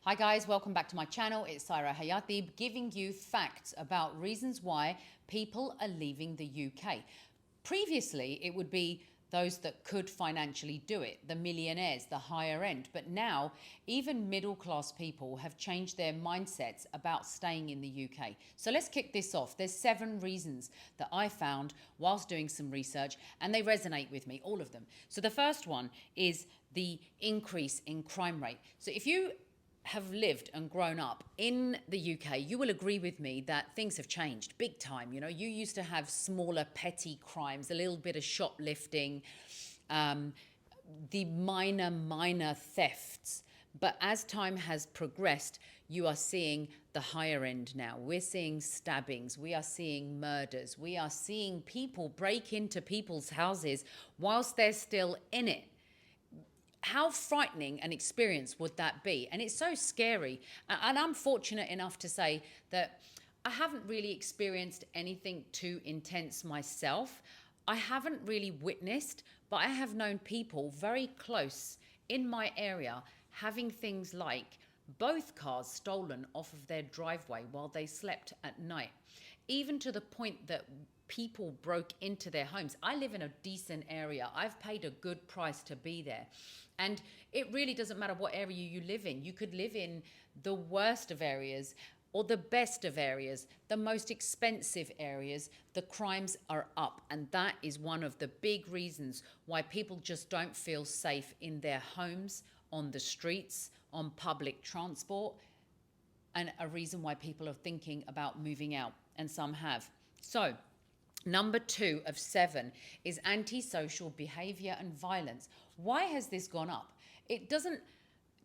Hi guys, welcome back to my channel. It's Saira Hayati giving you facts about reasons why people are leaving the UK. Previously, it would be those that could financially do it, the millionaires, the higher end. But now, even middle class people have changed their mindsets about staying in the UK. So let's kick this off. There's 7 reasons that I found whilst doing some research, and they resonate with me, all of them. So the first one is the increase in crime rate. So if you have lived and grown up in the UK, you will agree with me that things have changed big time. You know, you used to have smaller petty crimes, a little bit of shoplifting, the minor thefts. But as time has progressed, you are seeing the higher end now. We're seeing stabbings, we are seeing murders, we are seeing people break into people's houses whilst they're still in it. How frightening an experience would that be? And it's so scary. And I'm fortunate enough to say that I haven't really experienced anything too intense myself. I haven't really witnessed, but I have known people very close in my area having things like both cars stolen off of their driveway while they slept at night, even to the point that people broke into their homes. I live in a decent area. I've paid a good price to be there. And it really doesn't matter what area you live in. You could live in the worst of areas or the best of areas, the most expensive areas. The crimes are up. And that is one of the big reasons why people just don't feel safe in their homes, on the streets, on public transport, and a reason why people are thinking about moving out, and some have. So, number 2 of 7 is antisocial behavior and violence. Why has this gone up? It doesn't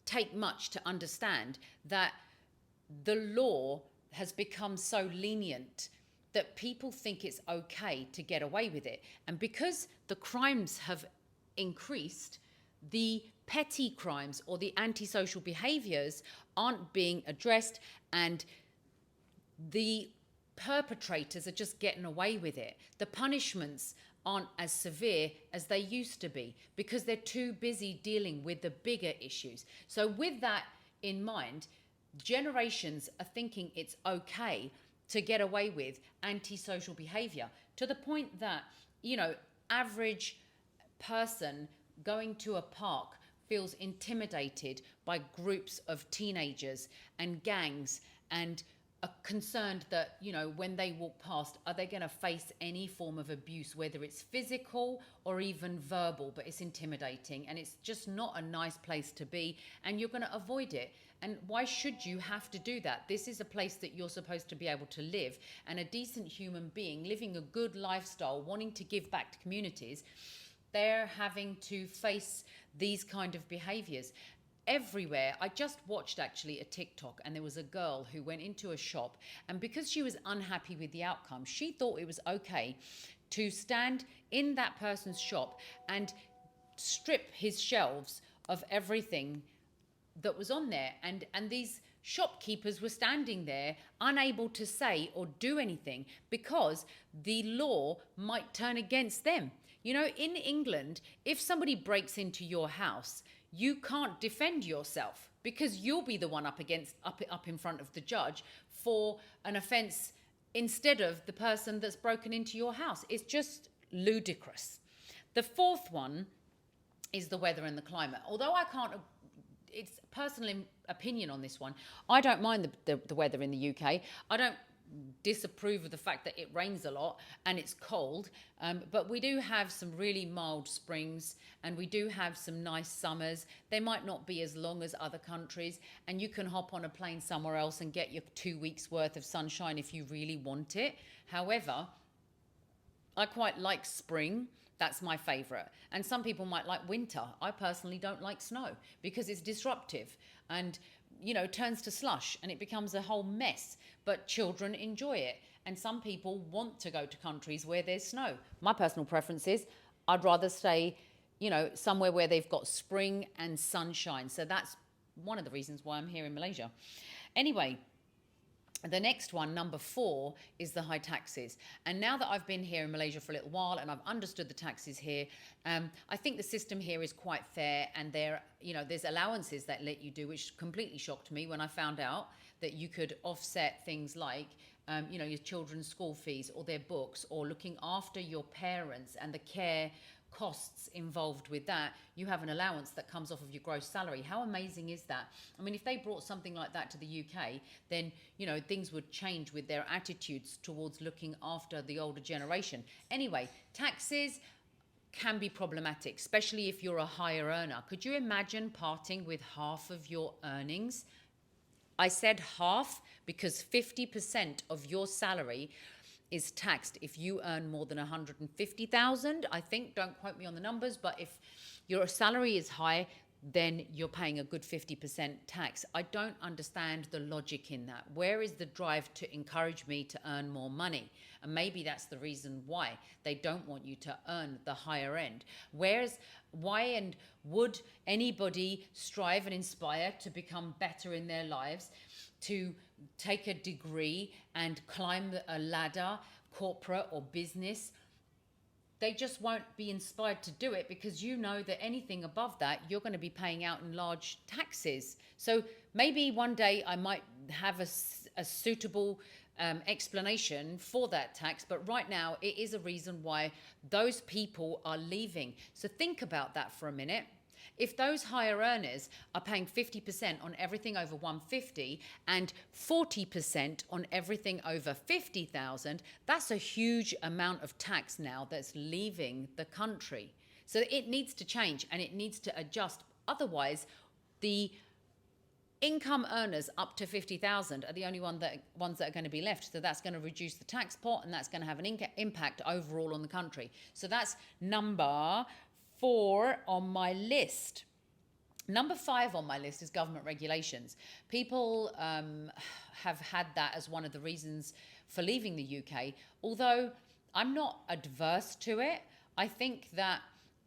take much to understand that the law has become so lenient that people think it's okay to get away with it. And because the crimes have increased, the petty crimes or the antisocial behaviors aren't being addressed, and the perpetrators are just getting away with it. The punishments aren't as severe as they used to be because they're too busy dealing with the bigger issues. So with that in mind, generations are thinking it's okay to get away with antisocial behavior, to the point that, you know, average person going to a park feels intimidated by groups of teenagers and gangs, and are concerned that, you know, when they walk past, are they going to face any form of abuse, whether it's physical or even verbal? But it's intimidating, and it's just not a nice place to be, and you're going to avoid it. And why should you have to do that? This is a place that you're supposed to be able to live, and a decent human being living a good lifestyle, wanting to give back to communities. They're having to face these kind of behaviors everywhere. I just watched actually a TikTok, and there was a girl who went into a shop, and because she was unhappy with the outcome, she thought it was okay to stand in that person's shop and strip his shelves of everything that was on there. And these shopkeepers were standing there unable to say or do anything because the law might turn against them. You know, in England, if somebody breaks into your house, you can't defend yourself because you'll be the one up in front of the judge for an offence instead of the person that's broken into your house. It's just ludicrous. The 4th one is the weather and the climate. Although I can't, it's personal opinion on this one. I don't mind the weather in the UK. I don't disapprove of the fact that it rains a lot and it's cold, but we do have some really mild springs, and we do have some nice summers. They might not be as long as other countries, and you can hop on a plane somewhere else and get your 2 weeks worth of sunshine if you really want it. However, I quite like spring. That's my favorite. And some people might like winter. I personally don't like snow because it's disruptive and, you know, turns to slush and it becomes a whole mess. But children enjoy it. And some people want to go to countries where there's snow. My personal preference is I'd rather stay, you know, somewhere where they've got spring and sunshine. So that's one of the reasons why I'm here in Malaysia. Anyway, The next one, number 4, is the high taxes. And now that I've been here in Malaysia for a little while and I've understood the taxes here, I think the system here is quite fair, and there's allowances that let you do, which completely shocked me when I found out that you could offset things like your children's school fees or their books, or looking after your parents and the care costs involved with that. You have an allowance that comes off of your gross salary. How amazing is that? I mean, if they brought something like that to the UK, then things would change with their attitudes towards looking after the older generation. Anyway, taxes can be problematic, especially if you're a higher earner. Could you imagine parting with half of your earnings? I said half because 50% of your salary is taxed if you earn more than 150,000. I think, don't quote me on the numbers, but if your salary is high, then you're paying a good 50% tax. I don't understand the logic in that. Where is the drive to encourage me to earn more money? And maybe that's the reason why they don't want you to earn the higher end. Why and would anybody strive and inspire to become better in their lives, to take a degree and climb a ladder, corporate or business? They just won't be inspired to do it, because that anything above that, you're going to be paying out in large taxes. So maybe one day I might have a suitable explanation for that tax, but right now it is a reason why those people are leaving. So think about that for a minute. If those higher earners are paying 50% on everything over 150 and 40% on everything over 50,000, that's a huge amount of tax now that's leaving the country. So it needs to change and it needs to adjust. Otherwise, the income earners up to 50,000 are the only ones that are going to be left. So that's going to reduce the tax pot, and that's going to have an impact overall on the country. So that's number 4 on my list. Number 5 on my list is government regulations. People have had that as one of the reasons for leaving the UK. Although I'm not adverse to it, I think that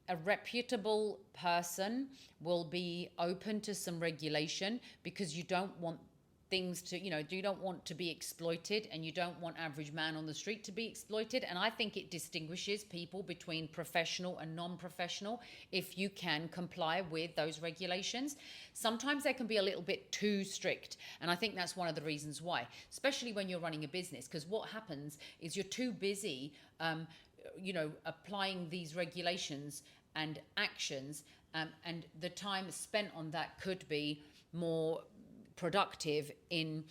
a reputable person will be open to some regulation, because you don't want things to, you don't want to be exploited, and you don't want average man on the street to be exploited. And I think it distinguishes people between professional and non-professional if you can comply with those regulations. Sometimes they can be a little bit too strict, and I think that's one of the reasons why, especially when you're running a business, because what happens is you're too busy applying these regulations and actions, and the time spent on that could be more productive in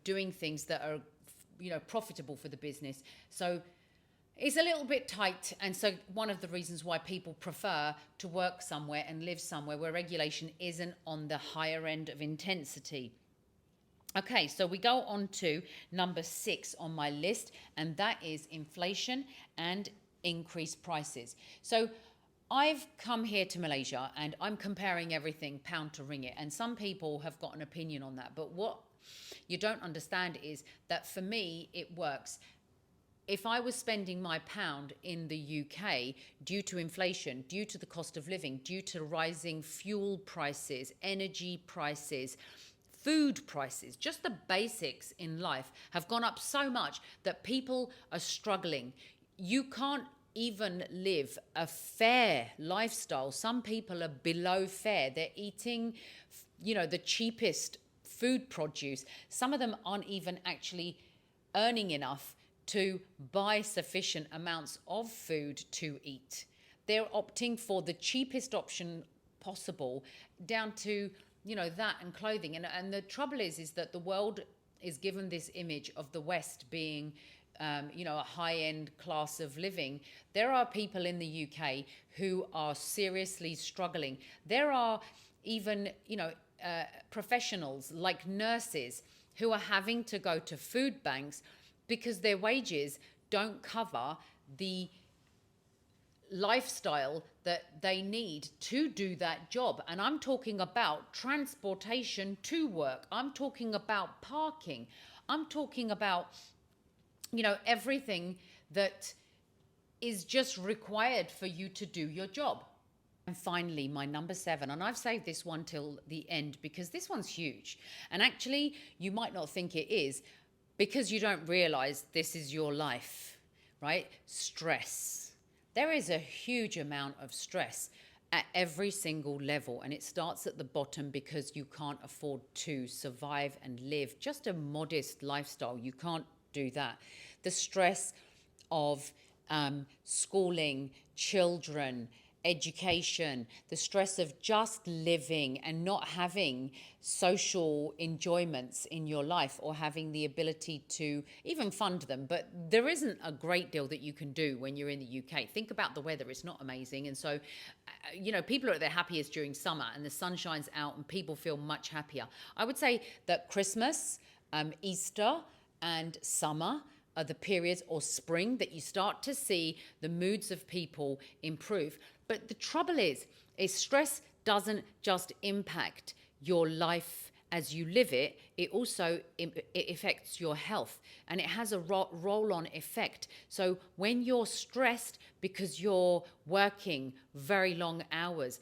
doing things that are profitable for the business. So it's a little bit tight, and so one of the reasons why people prefer to work somewhere and live somewhere where regulation isn't on the higher end of intensity. Okay, so we go on to number 6 on my list, and that is inflation and increased prices. So I've come here to Malaysia and I'm comparing everything pound to ringgit, and some people have got an opinion on that. But what you don't understand is that for me, it works. If I was spending my pound in the UK due to inflation, due to the cost of living, due to rising fuel prices, energy prices, food prices, just the basics in life have gone up so much that people are struggling. You can't even live a fair lifestyle. Some people are below fair. They're eating, the cheapest food produce. Some of them aren't even actually earning enough to buy sufficient amounts of food to eat. They're opting for the cheapest option possible, down to that and clothing. And the trouble is that the world is given this image of the West being a high-end class of living. There are people in the UK who are seriously struggling. There are even professionals like nurses who are having to go to food banks because their wages don't cover the lifestyle that they need to do that job. And I'm talking about transportation to work. I'm talking about parking. I'm talking about everything that is just required for you to do your job. And finally, my number 7, and I've saved this one till the end because this one's huge. And actually, you might not think it is because you don't realize this is your life, right? Stress. There is a huge amount of stress at every single level, and it starts at the bottom because you can't afford to survive and live just a modest lifestyle. You can't do that. The stress of schooling, children, education, the stress of just living and not having social enjoyments in your life or having the ability to even fund them. But there isn't a great deal that you can do when you're in the UK. Think about the weather, it's not amazing. And so, people are at their happiest during summer and the sun shines out and people feel much happier. I would say that Christmas, Easter, and summer are the periods, or spring, that you start to see the moods of people improve. But the trouble is stress doesn't just impact your life as you live it, it also it affects your health, and it has a roll-on effect. So when you're stressed because you're working very long hours,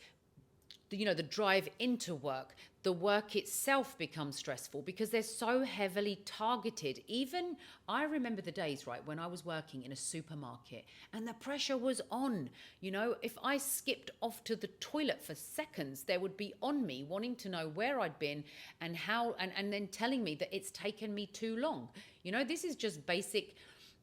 the drive into work, the work itself becomes stressful because they're so heavily targeted. Even I remember the days, right, when I was working in a supermarket and the pressure was on. If I skipped off to the toilet for seconds, they would be on me wanting to know where I'd been and how, and then telling me that it's taken me too long. This is just basic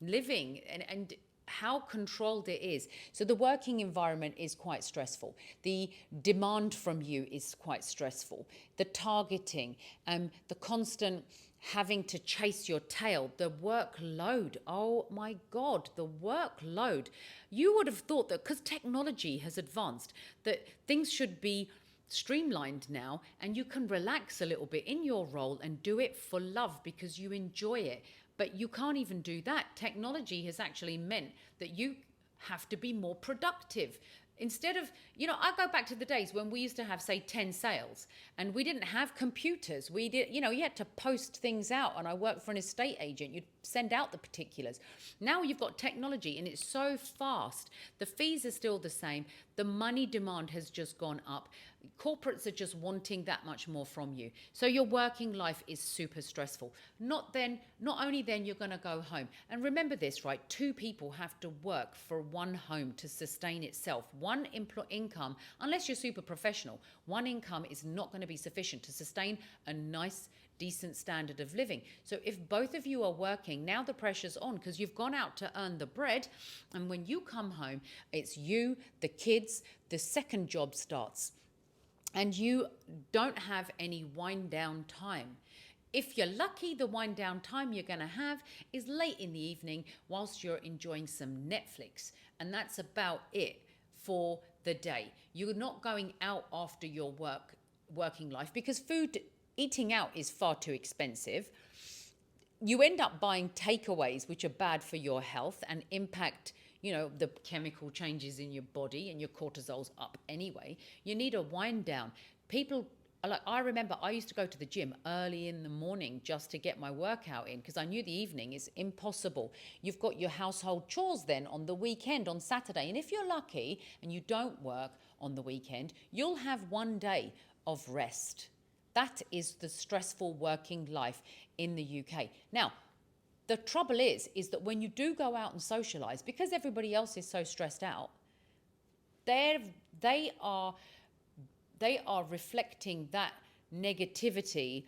living, and how controlled it is. So the working environment is quite stressful. The demand from you is quite stressful. The targeting, the constant having to chase your tail, the workload. Oh my God, the workload. You would have thought that because technology has advanced, that things should be streamlined now and you can relax a little bit in your role and do it for love because you enjoy it. But you can't even do that. Technology has actually meant that you have to be more productive. Instead of, I go back to the days when we used to have, say, 10 sales and we didn't have computers. We did, you had to post things out, and I worked for an estate agent. You'd send out the particulars. Now you've got technology and it's so fast. The fees are still the same. The money demand has just gone up. Corporates are just wanting that much more from you. So your working life is super stressful. Not only then you're going to go home. And remember this, right? 2 people have to work for one home to sustain itself. One income, unless you're super professional, one income is not going to be sufficient to sustain a nice, decent standard of living. So if both of you are working, now the pressure's on because you've gone out to earn the bread. And when you come home, it's you, the kids, the second job starts. And you don't have any wind down time. If you're lucky, the wind down time you're going to have is late in the evening whilst you're enjoying some Netflix. And that's about it for the day. You're not going out after your working life because eating out is far too expensive. You end up buying takeaways, which are bad for your health and impact the chemical changes in your body, and your cortisol's up anyway. You need a wind down. People, I remember I used to go to the gym early in the morning just to get my workout in because I knew the evening is impossible. You've got your household chores then on the weekend, on Saturday. And if you're lucky and you don't work on the weekend, you'll have one day of rest. That is the stressful working life in the UK. Now, the trouble is that when you do go out and socialize, because everybody else is so stressed out, they are reflecting that negativity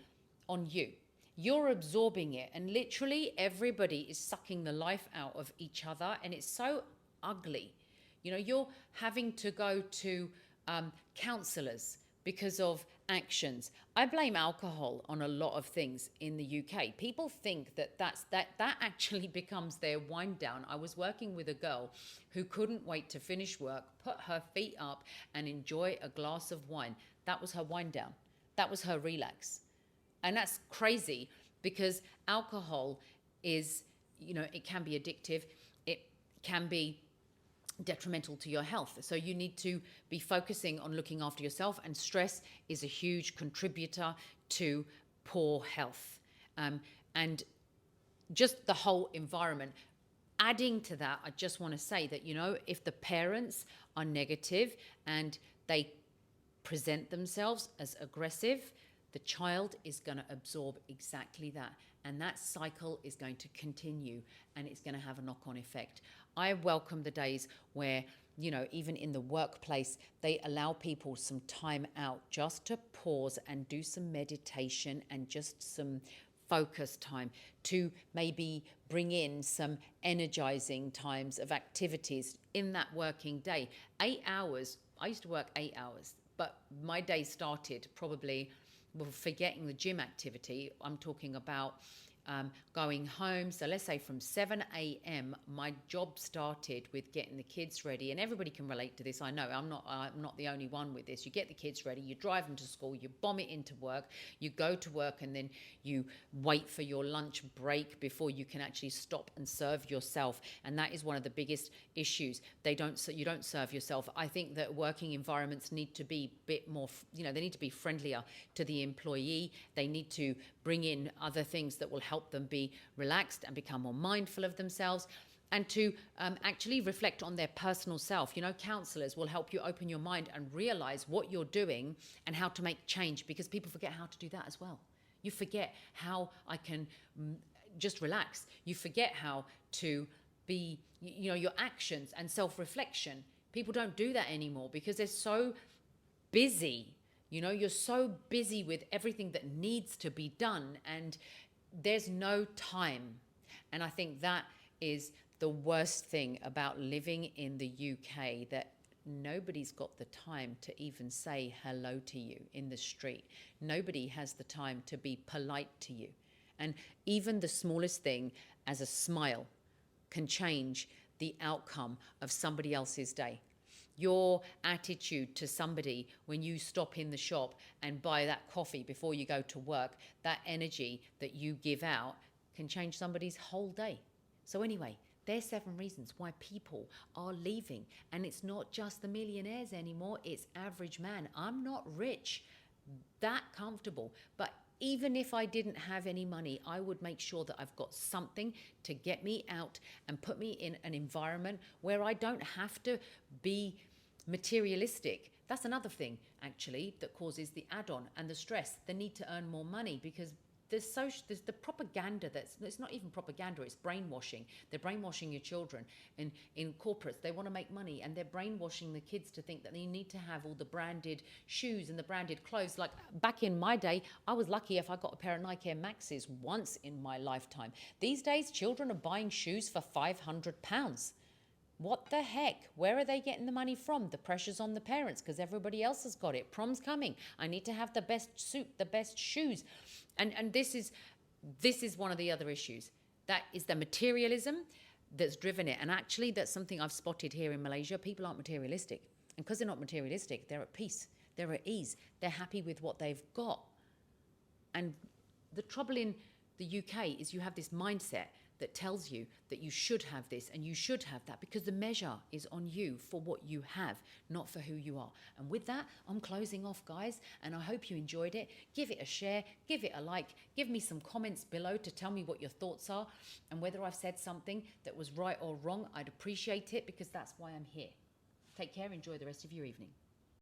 on you. You're absorbing it, and literally everybody is sucking the life out of each other, and it's so ugly. You're having to go to counselors because of actions. I blame alcohol on a lot of things in the UK. People think that actually becomes their wind down. I was working with a girl who couldn't wait to finish work, put her feet up and enjoy a glass of wine. That was her wind down. That was her relax. And that's crazy because alcohol is, it can be addictive. It can be detrimental to your health. So you need to be focusing on looking after yourself, and stress is a huge contributor to poor health. And just the whole environment. Adding to that, I just want to say that, if the parents are negative and they present themselves as aggressive, the child is going to absorb exactly that. And that cycle is going to continue, and it's going to have a knock-on effect. I welcome the days where, you know, even in the workplace, they allow people some time out just to pause and do some meditation and just some focus time, to maybe bring in some energizing times of activities in that working day. 8 hours, I used to work 8 hours, but my day started probably, well, forgetting the gym activity, I'm talking about going home. So let's say from 7 a.m. my job started with getting the kids ready, and everybody can relate to this. I know I'm not the only one with this. You get the kids ready, you drive them to school, you bomb it into work, you go to work, and then you wait for your lunch break before you can actually stop and serve yourself. And that is one of the biggest issues. You don't serve yourself. I think that working environments need to be a bit more, you know, they need to be friendlier to the employee. They need to bring in other things that will help them be relaxed and become more mindful of themselves, and to actually reflect on their personal self. You know, counselors will help you open your mind and realize what you're doing and how to make change, because people forget how to do that as well. You forget how I can just relax. You forget how to be, you know, your actions and self-reflection. People don't do that anymore because they're so busy. You know, you're so busy with everything that needs to be done, and there's no time. And I think that is the worst thing about living in the UK, that nobody's got the time to even say hello to you in the street. Nobody has the time to be polite to you. And even the smallest thing, as a smile, can change the outcome of somebody else's day. Your attitude to somebody when you stop in the shop and buy that coffee before you go to work, that energy that you give out can change somebody's whole day. So anyway, there's 7 reasons why people are leaving. And it's not just the millionaires anymore, it's average man. I'm not rich, that comfortable, but even if I didn't have any money, I would make sure that I've got something to get me out and put me in an environment where I don't have to be materialistic. That's another thing, actually, that causes the add-on and the stress, the need to earn more money, because there's the propaganda it's not even propaganda, it's brainwashing. They're brainwashing your children. In corporates, they want to make money, and they're brainwashing the kids to think that they need to have all the branded shoes and the branded clothes. Like back in my day, I was lucky if I got a pair of Nike Air Maxes once in my lifetime. These days, children are buying shoes for £500. What the heck? Where are they getting the money from? The pressure's on the parents because everybody else has got it. Prom's coming. I need to have the best suit, the best shoes. And this is one of the other issues. That is the materialism that's driven it. And actually, that's something I've spotted here in Malaysia. People aren't materialistic. And because they're not materialistic, they're at peace. They're at ease. They're happy with what they've got. And the trouble in the UK is you have this mindset that tells you that you should have this and you should have that, because the measure is on you for what you have, not for who you are. And with that, I'm closing off, guys, and I hope you enjoyed it. Give it a share, give it a like, give me some comments below to tell me what your thoughts are and whether I've said something that was right or wrong. I'd appreciate it, because that's why I'm here. Take care, enjoy the rest of your evening.